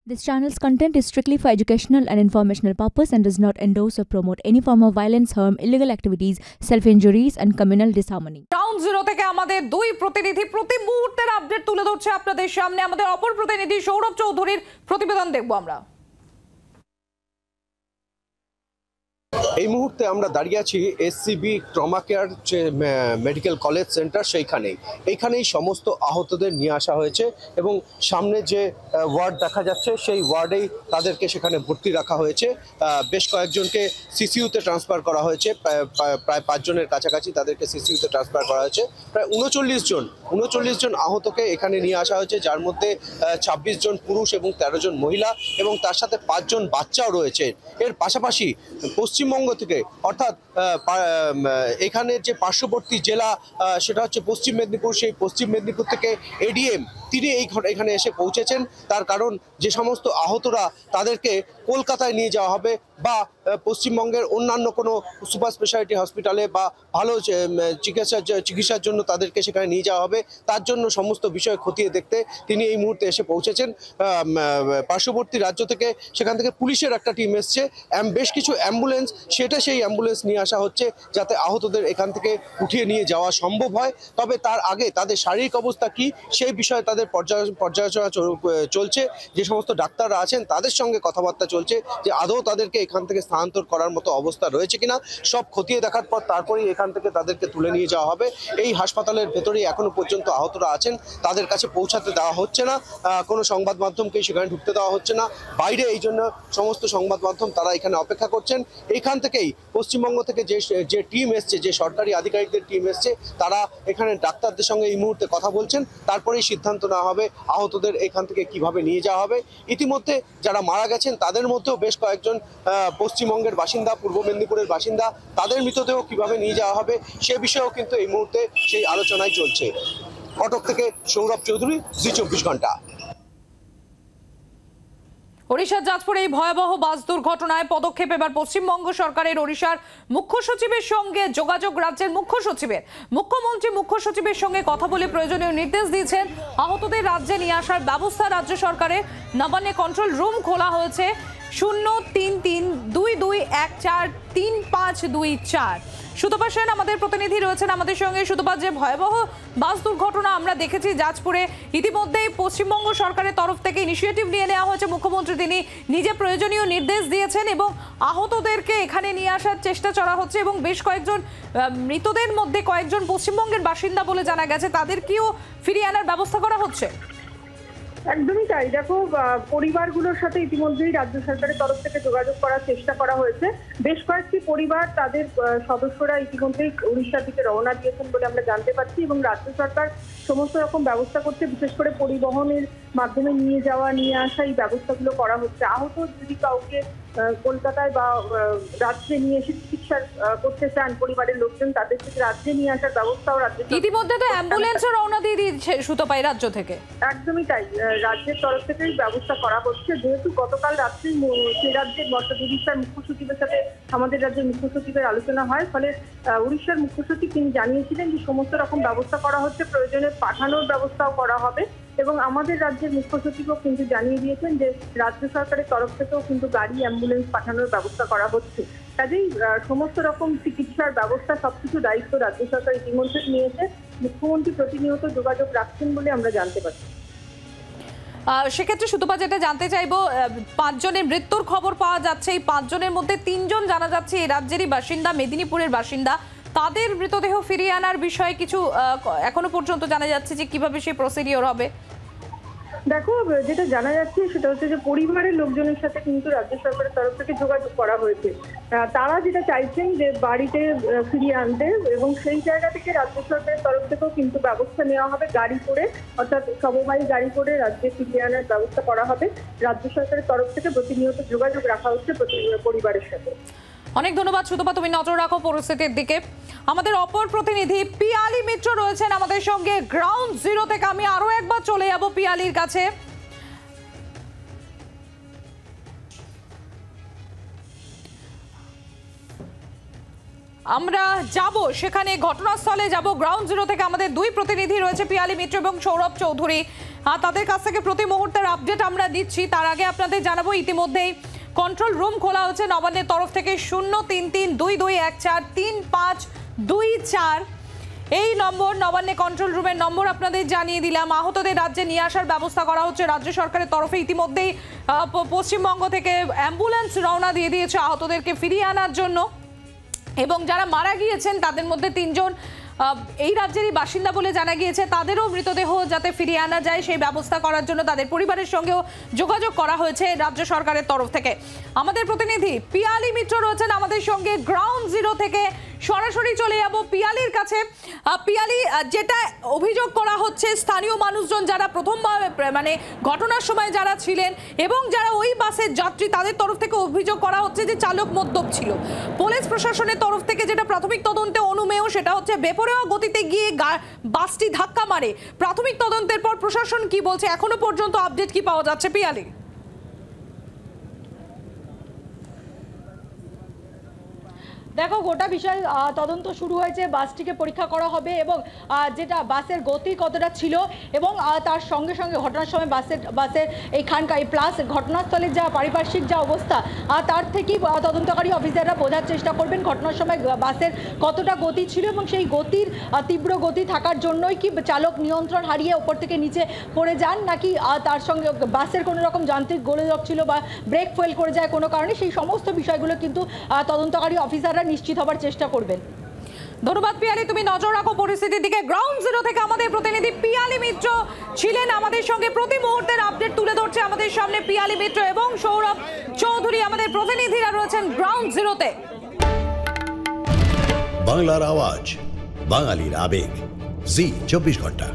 This channel's content is strictly for educational and informational purpose and does not endorse or promote any form of violence, harm, illegal activities, self-injuries and communal disharmony. Ground zero থেকে আমাদের দুই প্রতিনিধি প্রতি মুহূর্তের update তুলে ধরছে আপনাদের সামনে। আমাদের অপর প্রতিনিধি সৌরভ চৌধুরীর প্রতিবেদন দেখব আমরা। এই মুহূর্তে আমরা দাঁড়িয়ে আছি এসসিবি ট্রমা কেয়ার যে মেডিকেল কলেজ সেন্টার এইখানেই সমস্ত আহতদের নিয়ে আসা হয়েছে এবং সামনে যে ওয়ার্ড দেখা যাচ্ছে সেই ওয়ার্ডেই তাদেরকে সেখানে ভর্তি রাখা হয়েছে। বেশ কয়েকজনকে সিসিইউতে ট্রান্সফার করা হয়েছে, প্রায় 5 জনের কাছাকাছি তাদেরকে সিসিইউতে ট্রান্সফার করা হয়েছে। প্রায় 39 জন আহতকে এখানে নিয়ে আসা হয়েছে, যার মধ্যে 26 জন পুরুষ এবং 13 জন মহিলা এবং তার সাথে 5 জন বাচ্চাও রয়েছে। এর পাশাপাশি পশ্চিমবঙ্গ থেকে অর্থাৎ এখানের যে পার্শ্ববর্তী জেলা সেটা হচ্ছে পশ্চিম মেদিনীপুর, সেই পশ্চিম মেদিনীপুর থেকে এডিএম তিনি এখানে এসে পৌঁছেছেন। তার কারণ যে সমস্ত আহতরা তাদেরকে কলকাতায় নিয়ে যাওয়া হবে বা পশ্চিমবঙ্গের অন্যান্য কোনো সুপার স্পেশালিটি হসপিটালে বা ভালো চিকিৎসার জন্য তাদেরকে সেখানে নিয়ে যাওয়া হবে। তার জন্য সমস্ত বিষয় খতিয়ে দেখতে তিনি এই মুহূর্তে এসে পৌঁছেছেন। পার্শ্ববর্তী রাজ্য থেকে সেখান থেকে পুলিশের একটা টিম এসছে, বেশ কিছু অ্যাম্বুলেন্স, সেই অ্যাম্বুলেন্স নিয়ে আসা হচ্ছে যাতে আহতদের এখান থেকে উঠিয়ে নিয়ে যাওয়া সম্ভব হয়। তবে তার আগে তাদের শারীরিক অবস্থা কি সেই বিষয়ে তাদের পর্যালোচনা চলছে। যে সমস্ত ডাক্তাররা আছেন তাদের সঙ্গে কথাবার্তা চলছে যে আদৌ তাদেরকে এখান থেকে স্থানান্তর করার মতো অবস্থা রয়েছে কিনা। সব খতিয়ে দেখার পর তারপরেই এখান থেকে তাদেরকে তুলে নিয়ে যাওয়া হবে। এই হাসপাতালের ভেতরেই এখনো পর্যন্ত আহতরা আছেন, তাদের কাছে পৌঁছাতে দেওয়া হচ্ছে না, কোনো সংবাদ মাধ্যমকে সেখানে ঢুকতে দেওয়া হচ্ছে না। বাইরে এই জন্য সমস্ত সংবাদ মাধ্যম তারা এখানে অপেক্ষা করছেন। এখান থেকেই পশ্চিমবঙ্গ থেকে যে টিম এসছে, যে সরকারি আধিকারিকদের টিম এসছে, তারা এখানে ডাক্তারদের সঙ্গে এই মুহূর্তে কথা বলছেন। তারপরেই সিদ্ধান্ত নেওয়া হবে আহতদের এখান থেকে কিভাবে নিয়ে যাওয়া হবে। ইতিমধ্যে যারা মারা গেছেন তাদের মধ্যেও বেশ কয়েকজন পশ্চিমবঙ্গের বাসিন্দা, পূর্ব মেদিনীপুরের বাসিন্দা, তাদের মৃতদেহ কিভাবে নিয়ে যাওয়া হবে সে বিষয়েও কিন্তু এই মুহূর্তে সেই আলোচনায় চলছে। কটক থেকে সৌরভ চৌধুরী, জি 24 ঘন্টা। ওড়িশার যাজপুরে এই ভয়াবহ বাস দুর্ঘটনায় পদক্ষেপ এবার পশ্চিমবঙ্গ সরকারের। ওড়িশার মুখ্য সচিবের সঙ্গে যোগাযোগ রাজ্যের মুখ্য সচিবের। মুখ্যমন্ত্রী মুখ্য সচিবের সঙ্গে কথা বলে প্রয়োজনীয় নির্দেশ দিয়েছেন। আহতদের রাজ্যে নিয়ে আসার ব্যবস্থা রাজ্য সরকারের। নবান্নে কন্ট্রোল রুম খোলা হয়েছে 03322143524। সুতপা সেন আমাদের প্রতিনিধি রয়েছেন আমাদের সঙ্গে। সুতপা, যে ভয়াবহ বাস দুর্ঘটনা আমরা দেখেছি যাজপুরে, ইতিমধ্যেই পশ্চিমবঙ্গ সরকারের তরফ থেকে ইনিশিয়েটিভ নিয়ে নেওয়া হয়েছে। মুখ্যমন্ত্রী তিনি নিজে প্রয়োজনীয় নির্দেশ দিয়েছেন এবং আহতদেরকে এখানে নিয়ে আসার চেষ্টা করা হচ্ছে এবং বেশ কয়েকজন মৃতদের মধ্যে কয়েকজন পশ্চিমবঙ্গের বাসিন্দা বলে জানা গেছে, তাদেরকেও ফিরিয়ে আনার ব্যবস্থা করা হচ্ছে। একদমই তাই। দেখো, পরিবারগুলোর সাথে ইতিমধ্যেই রাজ্য সরকারের তরফ থেকে যোগাযোগ করার চেষ্টা করা হয়েছে। বেশ কয়েকটি পরিবার তাদের সদস্যরা ইতিমধ্যেই উড়িষ্যার দিকে রওনা দিয়েছেন বলে আমরা জানতে পারছি এবং রাজ্য সরকার সমস্ত রকম ব্যবস্থা করছে, বিশেষ করে পরিবহনের মাধ্যমে নিয়ে যাওয়া নিয়ে আসা এই ব্যবস্থাগুলো করা হচ্ছে। আহত যদি কাউকে কলকাতায় বা রাজ্যে নিয়ে এসে চিকিৎসা করতে চান পরিবারের লোকজন, তাদের থেকে রাজ্যে নিয়ে আসার ব্যবস্থাও রাজ্য ইতিমধ্যে তো অ্যাম্বুলেন্সও রওনা দিয়ে দিয়েছে সুতপাই রাজ্য থেকে। একদমই তাই, রাজ্যের তরফ থেকেই ব্যবস্থা করা হচ্ছে। যেহেতু গতকাল রাত্রে সেই রাজ্যের উড়িষ্যার মুখ্য সচিবের সাথে আমাদের রাজ্যের মুখ্য সচিবের আলোচনা হয়, ফলে উড়িষ্যার মুখ্য সচিব তিনি জানিয়েছিলেন যে সমস্ত রকম ব্যবস্থা করা হচ্ছে, প্রয়োজনে পাঠানোর ব্যবস্থাও করা হবে এবং আমাদের রাজ্যের মুখ্য সচিবও কিন্তু জানিয়ে দিয়েছেন যে রাজ্য সরকারের তরফ থেকেও কিন্তু গাড়ি অ্যাম্বুলেন্স পাঠানোর ব্যবস্থা করা হচ্ছে। কাজেই সমস্ত রকম চিকিৎসার ব্যবস্থা সবকিছু দায়িত্ব রাজ্য সরকার ইতিমধ্যে নিয়েছে। মুখ্যমন্ত্রী প্রতিনিয়ত যোগাযোগ রাখছেন বলে আমরা জানতে পারছি। সেক্ষেত্রে সুতপা যেটা জানতে চাইবো, 5 জনের মৃত্যুর খবর পাওয়া যাচ্ছে। এই 5 জনের মধ্যে 3 জন জানা যাচ্ছে এই রাজ্যেরই বাসিন্দা, মেদিনীপুরের বাসিন্দা। তাদের মৃতদেহ ফিরিয়ে আনার বিষয়ে কিছু এখনো পর্যন্ত জানা যাচ্ছে যে কিভাবে সেই প্রসিডিওর হবে? দেখো, যেটা জানা যাচ্ছে সেটা হচ্ছে যে পরিবারের লোকজনের সাথে কিন্তু রাজ্য সরকারের তরফ থেকে যোগাযোগ করা হয়েছে। তারা যেটা চাইছেন যে বাড়িতে ফিরিয়ে আনতে এবং সেই জায়গা থেকে রাজ্য সরকারের তরফ থেকেও কিন্তু ব্যবস্থা নেওয়া হবে, গাড়ি করে, অর্থাৎ সমবায়ী গাড়ি করে রাজ্যে ফিরিয়ে আনার ব্যবস্থা করা হবে। রাজ্য সরকারের তরফ থেকে প্রতিনিয়ত যোগাযোগ রাখা হচ্ছে পরিবারের সাথে। অনেক ধন্যবাদ সুতপা, তুমি নজর রাখো পরিস্থিতির দিকে। আমাদের অপর প্রতিনিধি পিয়ালি মিত্র রয়েছেন আমাদের সঙ্গে গ্রাউন্ড জিরো থেকে। আমি আরো একবার চলে যাব পিয়ালির কাছে। আমরা যাব সেখানে, ঘটনাস্থলে যাব। গ্রাউন্ড জিরো থেকে আমাদের দুই প্রতিনিধি রয়েছে, পিয়ালি মিত্র এবং সৌরভ চৌধুরী। তাদের কাছ থেকে প্রতি মুহূর্তের আপডেট আমরা দিচ্ছি। তার আগে আপনাদের জানাবো ইতিমধ্যেই কন্ট্রোল রুম খোলা হচ্ছে নবান্নের তরফ থেকে 03322143524 এই নম্বর নবান্নে কন্ট্রোল রুমের নম্বর আপনাদের জানিয়ে দিলাম। আহতদের রাজ্যে নিয়ে আসার ব্যবস্থা করা হচ্ছে রাজ্য সরকারের তরফে। ইতিমধ্যেই পশ্চিমবঙ্গ থেকে অ্যাম্বুলেন্স রওনা দিয়ে দিয়েছে আহতদেরকে ফিরিয়ে আনার জন্য, এবং যারা মারা গিয়েছেন তাদের মধ্যে 3 জন এই রাজ্যেরই বাসিন্দা বলে জানা গিয়েছে। তাদেরও মৃতদেহ যাতে ফিরিয়ে আনা যায় সেই ব্যবস্থা করার জন্য তাদের পরিবারের সঙ্গেও যোগাযোগ করা হয়েছে রাজ্য সরকারের তরফ থেকে। আমাদের প্রতিনিধি পিয়ালি মিত্র রয়েছেন আমাদের সঙ্গে গ্রাউন্ড জিরো থেকে। সরাসরি চলে যাব পিয়ালির কাছে। পিয়ালি, যেটা অভিযোগ করা হচ্ছে স্থানীয় মানুষজন যারা প্রথমবার মানে ঘটনার সময় যারা ছিলেন এবং যারা ওই বাসের যাত্রী, তাদের তরফ থেকে অভিযোগ করা হচ্ছে যে চালক মদ্যপ ছিল। পুলিশ প্রশাসনের তরফ থেকে যেটা প্রাথমিক তদন্তে অনুমেয় সেটা হচ্ছে বেপরোয়া গতিতে গিয়ে বাসটি ধাক্কা মারে। প্রাথমিক তদন্তের পর প্রশাসন কি বলছে এখনো পর্যন্ত আপডেট কি পাওয়া যাচ্ছে পিয়ালি? দেখো, গোটা বিষয় তদন্ত শুরু হয়েছে, বাসটিকে পরীক্ষা করা হবে এবং যেটা বাসের গতি কতটা ছিল এবং তার সঙ্গে সঙ্গে ঘটনার সময় বাসের এইখানকার প্লাস ঘটনাস্থলের যা পারিপার্শ্বিক যা অবস্থা তার থেকেই তদন্তকারী অফিসাররা বোঝার চেষ্টা করবেন ঘটনার সময় বাসের কতটা গতি ছিল এবং সেই গতির তীব্র গতি থাকার জন্যই কি চালক নিয়ন্ত্রণ হারিয়ে ওপর থেকে নিচে পড়ে যান, নাকি তার সঙ্গে বাসের কোনো রকম যান্ত্রিক গোলযোগ ছিল বা ব্রেক ফেল করে যায় কোনো কারণে। সেই সমস্ত বিষয়গুলো কিন্তু তদন্তকারী অফিসাররা নিশ্চিত হবার চেষ্টা করবেন। ধন্যবাদ পিয়ালি, তুমি নজর রাখো পরিস্থিতির দিকে। গ্রাউন্ড জিরো থেকে আমাদের প্রতিনিধি পিয়ালি মিত্র ছিলেন আমাদের সঙ্গে, প্রতি মুহূর্তের আপডেট তুলে ধরছে আমাদের সামনে পিয়ালি মিত্র এবং সৌরভ চৌধুরী আমাদের প্রতিনিধিরা রয়েছেন গ্রাউন্ড জিরোতে। বাংলার আওয়াজ, বাঙালির আবেগ, জি 24 ঘন্টা।